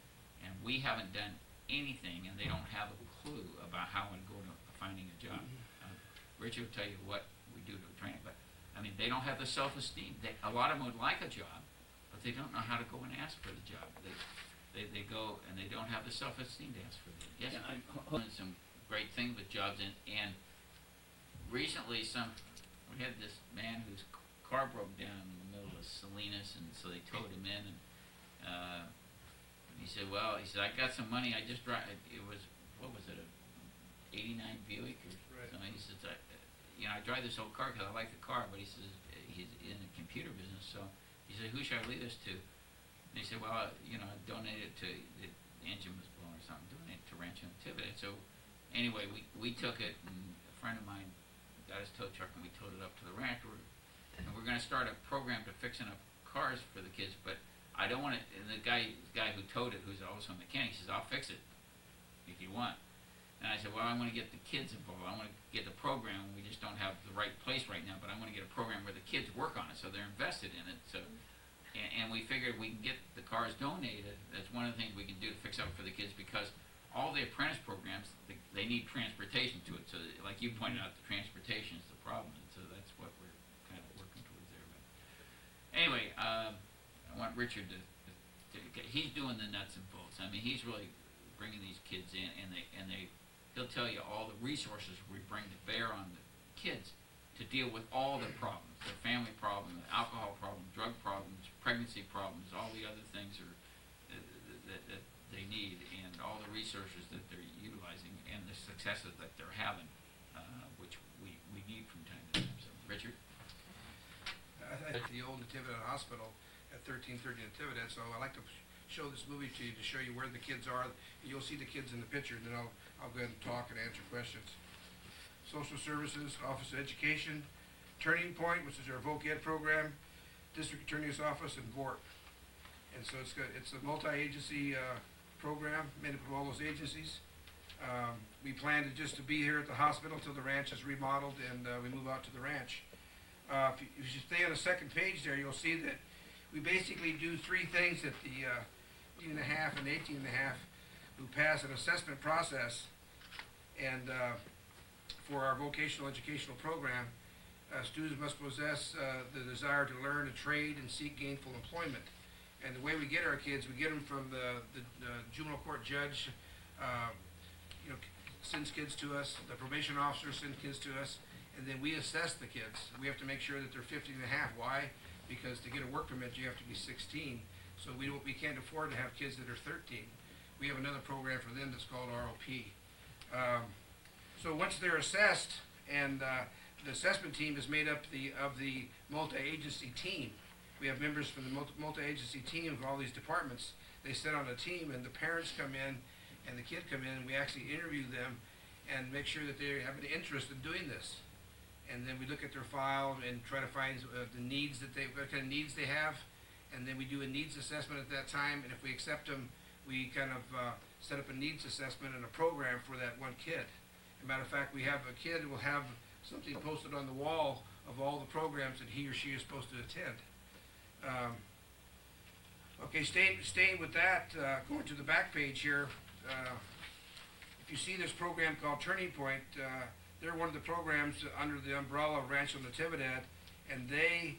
and we haven't done anything, and they don't have a clue about how to go to finding a job. Richard will tell you what we do to train, but I mean, they don't have the self-esteem. A lot of them would like a job, but they don't know how to go and ask for the job. They go and they don't have the self-esteem to ask for it. Yes, I'm doing some great things with jobs, and recently we had this man whose car broke down in the middle of Salinas, and so they towed him in, and he said, I got some money, I just drive, it was, what was it, a 89 Buick or something. He says, I drive this old car because I like the car, but he says, he's in the computer business, so he said, who should I leave this to? And he said, I donated to, the engine was blown or something, donated to Rancho Natividad. So anyway, we took it, and a friend of mine got his tow truck, and we towed it up to the ranch, and we're going to start a program to fixing up cars for the kids, but I don't want to, and the guy who towed it, who's also a mechanic, he says, I'll fix it if you want. And I said, I want to get the kids involved. I want to get the program. We just don't have the right place right now, but I want to get a program where the kids work on it, so they're invested in it. So, and we figured we can get the cars donated. That's one of the things we can do to fix up for the kids, because all the apprentice programs, they need transportation to it. So like you pointed out, the transportation is the problem, and so that's what we're kind of working towards there. But anyway, I want Richard to he's doing the nuts and bolts. I mean, he's really bringing these kids in, and he'll tell you all the resources we bring to bear on the kids to deal with all their problems, their family problem, the alcohol problem, drug problems, pregnancy problems, all the other things that they need, and all the resources that they're utilizing, and the successes that they're having, which we need from time to time. So, Richard? At the old Natividad Hospital at 1330 Natividad, so I like to show this movie to you to show you where the kids are. You'll see the kids in the picture, and then I'll go ahead and talk and answer questions. Social Services, Office of Education, Turning Point, which is our Voc Ed program, District Attorney's Office, and VORT. And so it's a multi-agency program made up of all those agencies. We plan to be here at the hospital until the ranch is remodeled and we move out to the ranch. If you stay on the second page there, you'll see that we basically do three things at the 18 and a half and 18 and a half who pass an assessment process, and for our vocational educational program, Students must possess the desire to learn, to trade, and seek gainful employment. And the way we get our kids, we get them from the juvenile court judge, sends kids to us, the probation officer sends kids to us, and then we assess the kids. We have to make sure that they're 15 and a half. Why? Because to get a work permit, you have to be 16. So we can't afford to have kids that are 13. We have another program for them that's called ROP. So once they're assessed, and the assessment team is made up of the multi-agency team. We have members from the multi-agency team of all these departments. They sit on a team, and the parents come in, and the kid come in, and we actually interview them and make sure that they have an interest in doing this. And then we look at their file and try to find the needs what kind of needs they have, and then we do a needs assessment at that time. And if we accept them, we kind of set up a needs assessment and a program for that one kid. As a matter of fact, we have a kid who will have something posted on the wall of all the programs that he or she is supposed to attend. Okay, staying with that, going to the back page here, if you see this program called Turning Point, they're one of the programs under the umbrella of Rancho Natividad, and they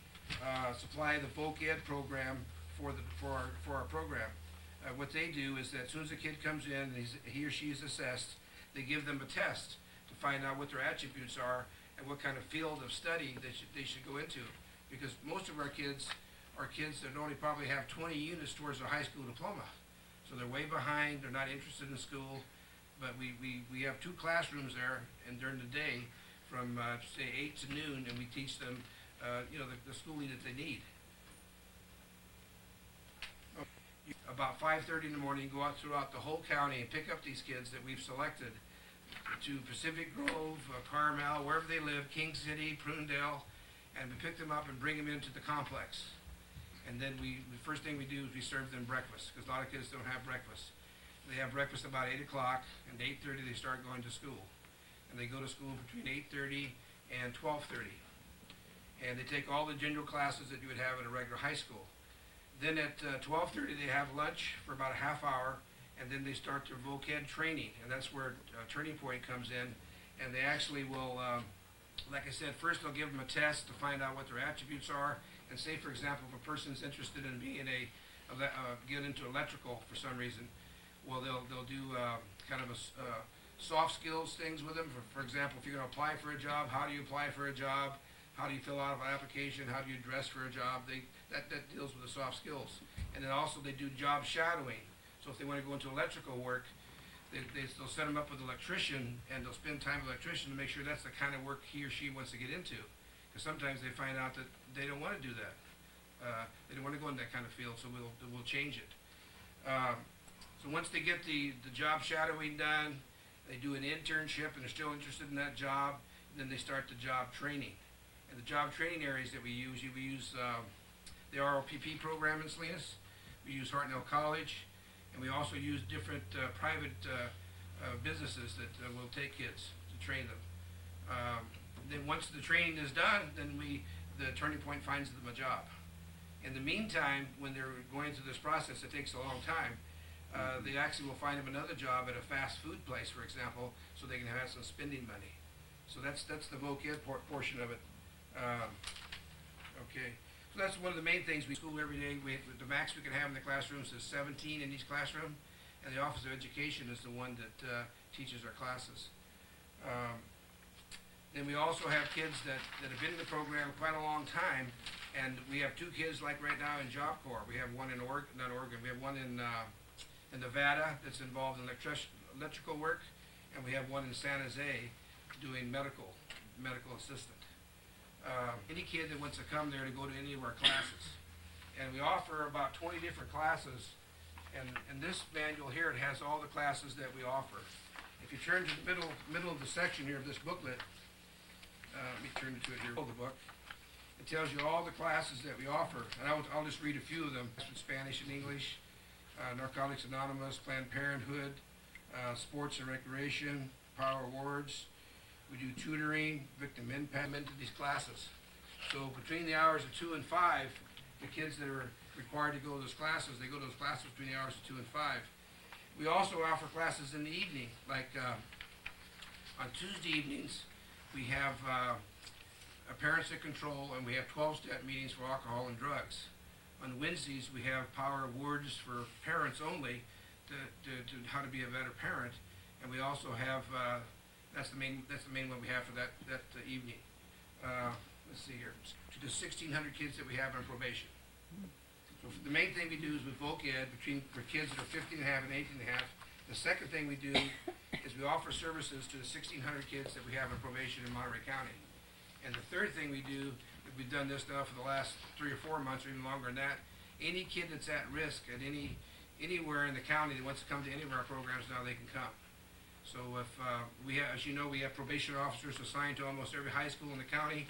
supply the Voc Ed program for our program. What they do is that as soon as a kid comes in and he or she is assessed, they give them a test to find out what their attributes are and what kind of field of study they should go into. Because most of our kids are kids that only probably have 20 units towards their high school diploma. So they're way behind, they're not interested in school, but we have 2 classrooms there, and during the day from say 8 to noon, and we teach them the schooling that they need. About 5:30 in the morning, go out throughout the whole county and pick up these kids that we've selected to Pacific Grove, Carmel, wherever they live, King City, Prunedale, and we pick them up and bring them into the complex. And then the first thing we do is we serve them breakfast, because a lot of kids don't have breakfast. They have breakfast about 8 o'clock, and 8:30 they start going to school. And they go to school between 8:30 and 12:30. And they take all the general classes that you would have in a regular high school. Then at 12:30 they have lunch for about a half hour, and then they start their Voc Ed training, and that's where Turning Point comes in. And they actually will, like I said, first they'll give them a test to find out what their attributes are. And say, for example, if a person's interested in being get into electrical for some reason, well, they'll do kind of a soft skills things with them. For example, if you're going to apply for a job, how do you apply for a job? How do you fill out an application? How do you dress for a job? That deals with the soft skills. And then also they do job shadowing. So if they want to go into electrical work, they'll set them up with an electrician, and they'll spend time with an electrician to make sure that's the kind of work he or she wants to get into. Because sometimes they find out that they don't want to do that. They don't want to go in that kind of field, so we'll change it. So once they get the job shadowing done, they do an internship and they're still interested in that job, and then they start the job training. And the job training areas that we use the ROPP program in Salinas, we use Hartnell College, and we also use different private businesses that will take kids to train them. Then once the training is done, then the Turning Point finds them a job. In the meantime, when they're going through this process, it takes a long time. They actually will find them another job at a fast food place, for example, so they can have some spending money. So that's the Voc Ed portion of it. Okay, so that's one of the main things we school every day. The max we can have in the classrooms is 17 in each classroom, and the Office of Education is the one that teaches our classes. Then we also have kids that have been in the program quite a long time, and we have 2 kids like right now in Job Corps. We have one in we have one in Nevada that's involved in electrical work, and we have one in San Jose doing medical assistant. Any kid that wants to come there to go to any of our classes. And we offer about 20 different classes, and this manual here, it has all the classes that we offer. If you turn to the middle of the section here of this booklet, let me turn to it here, the book. It tells you all the classes that we offer, and I'll just read a few of them. Spanish and English, Narcotics Anonymous, Planned Parenthood, Sports and Recreation, Power Awards. We do tutoring, victim impact into these classes. So between the hours of 2 and 5, the kids that are required to go to those classes, they go to those classes between the hours of 2 and 5. We also offer classes in the evening, like on Tuesday evenings, we have Parents at Control, and we have 12-step meetings for alcohol and drugs. On Wednesdays, we have power of words for parents only to how to be a better parent, and we also have that's the main one we have for that evening. Let's see here, to the 1,600 kids that we have on probation. So the main thing we do is with voc ed for kids that are 15 and a half and 18 and a half. The second thing we do is we offer services to the 1,600 kids that we have on probation in Monterey County. And the third thing we do, we've done this now for the last 3 or 4 months or even longer than that, any kid that's at risk at anywhere in the county that wants to come to any of our programs now, they can come. So if we have, as you know, we have probation officers assigned to almost every high school in the county,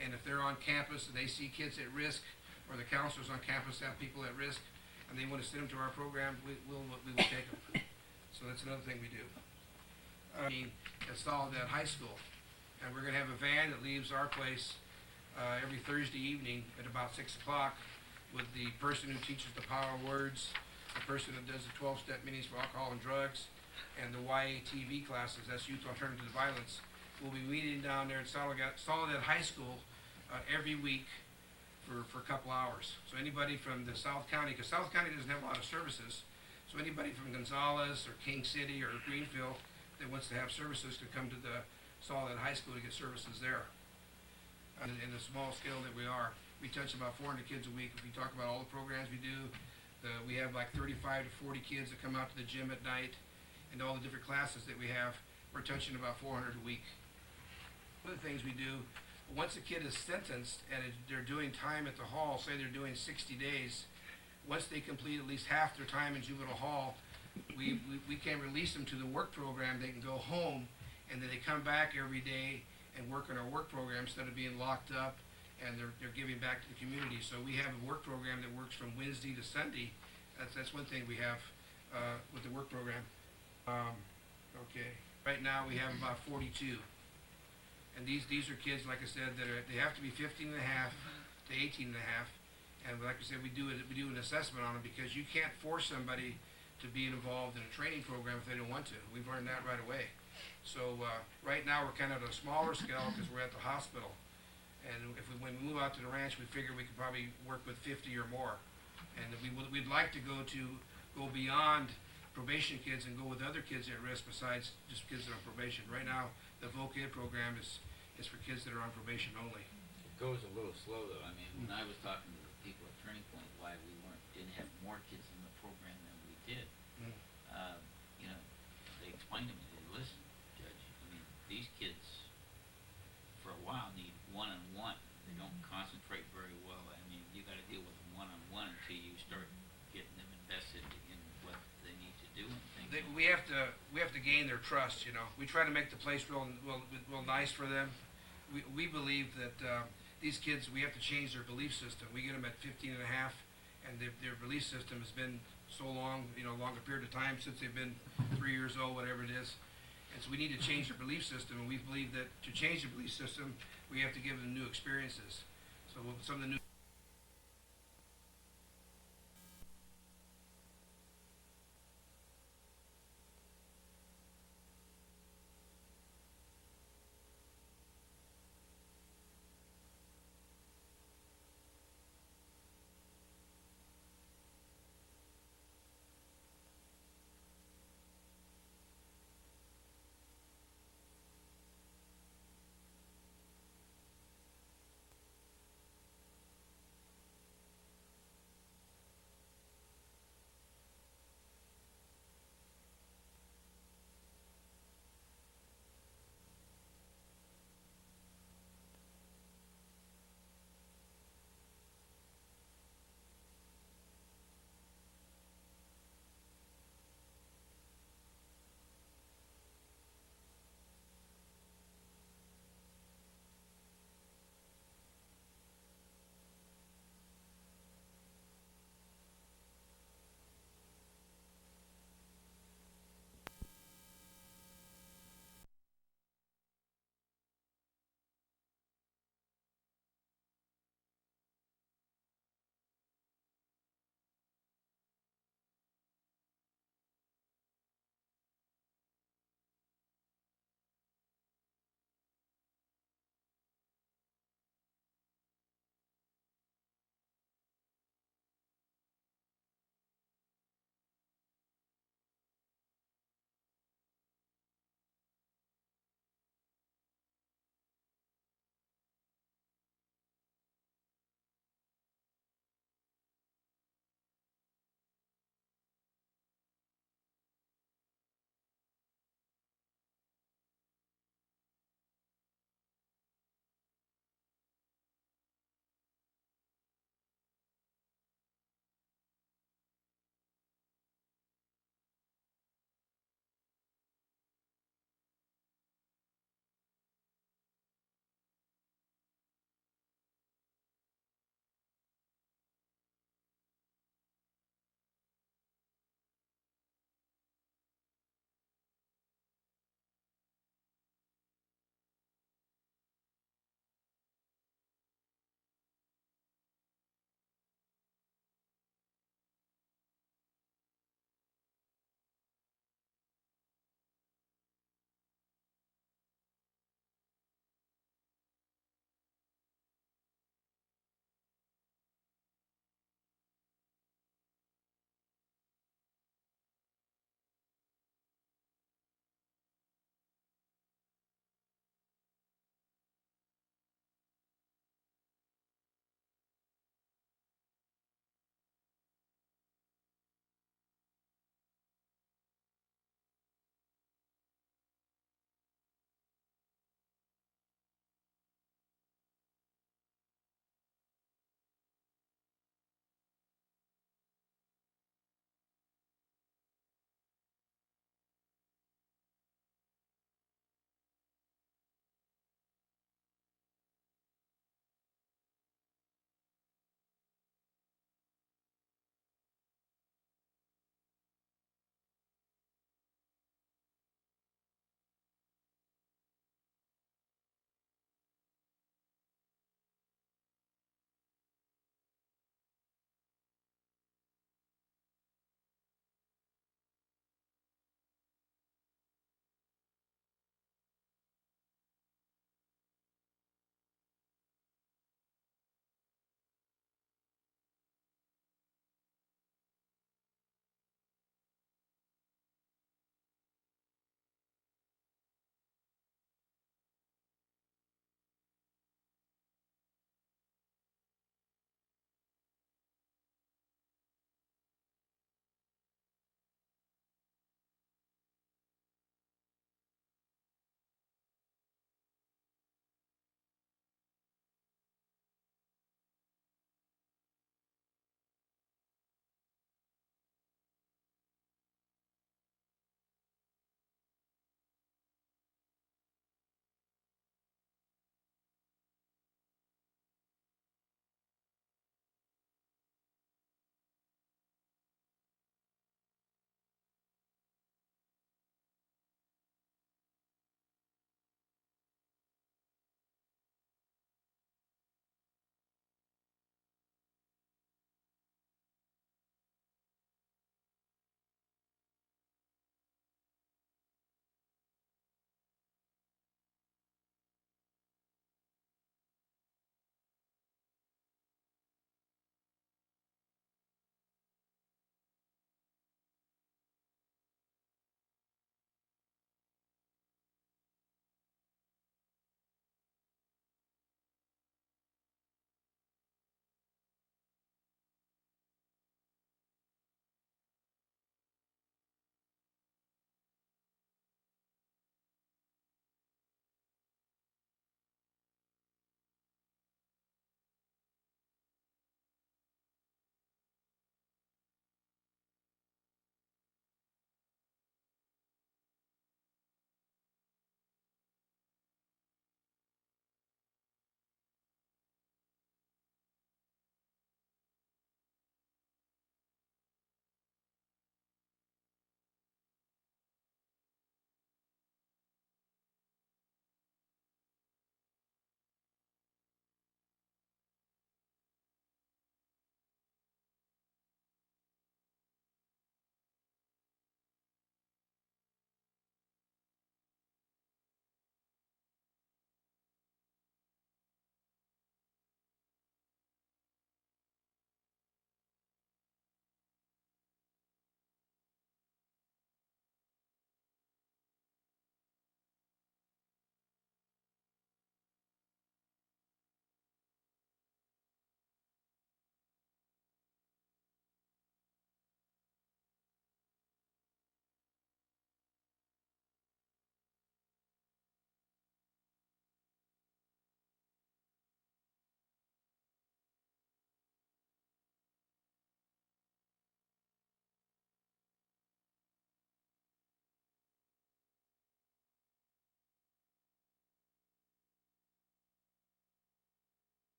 and if they're on campus and they see kids at risk, or the counselors on campus have people at risk, and they want to send them to our program, we will take them. So that's another thing we do. At Soledad High School, and we're going to have a van that leaves our place every Thursday evening at about 6 o'clock with the person who teaches the power of words, the person that does the 12-step meetings for alcohol and drugs, and the YATV classes, that's Youth Alternative to Violence. We'll be meeting down there at Soledad High School every week for a couple hours. So anybody from the South County, because South County doesn't have a lot of services, so anybody from Gonzales or King City or Greenfield that wants to have services can come to the Soledad High School to get services there. In the small scale that we are, we touch about 400 kids a week. If we talk about all the programs we do, we have like 35 to 40 kids that come out to the gym at night, and all the different classes that we have, we're touching about 400 a week. One of the things we do, once a kid is sentenced and they're doing time at the hall, say they're doing 60 days, once they complete at least half their time in juvenile hall, we can release them to the work program. They can go home, and then they come back every day and work on our work program instead of being locked up, and they're giving back to the community. So we have a work program that works from Wednesday to Sunday. That's one thing we have with the work program. Okay, right now we have about 42. And these are kids, like I said, they have to be 15 and a half to 18 and a half. And like I said, we do an assessment on them, because you can't force somebody to be involved in a training program if they don't want to. We've learned that right away. So right now we're kind of at a smaller scale because we're at the hospital. And when we move out to the ranch, we figure we could probably work with 50 or more. And we'd like to go beyond probation kids and go with other kids at risk besides just kids that are on probation. Right now, the voc ed program is for kids that are on probation only. It goes a little slow though. I mean, when I was talking to the people at Turning Point, why we didn't have more kids in the program than we did, you know, they explained to me, they listen, Judge, I mean, these kids for a while need one-on-one. They don't concentrate very well. I mean, you gotta deal with them one-on-one until you start getting them invested in what they need to do and things. We have to gain their trust. You know, we try to make the place real nice for them. We believe that these kids, we have to change their belief system. We get them at 15 and a half, and their belief system has been so long, you know, longer period of time since they've been 3 years old, whatever it is. And so we need to change their belief system, and we believe that to change the belief system, we have to give them new experiences. So some of the new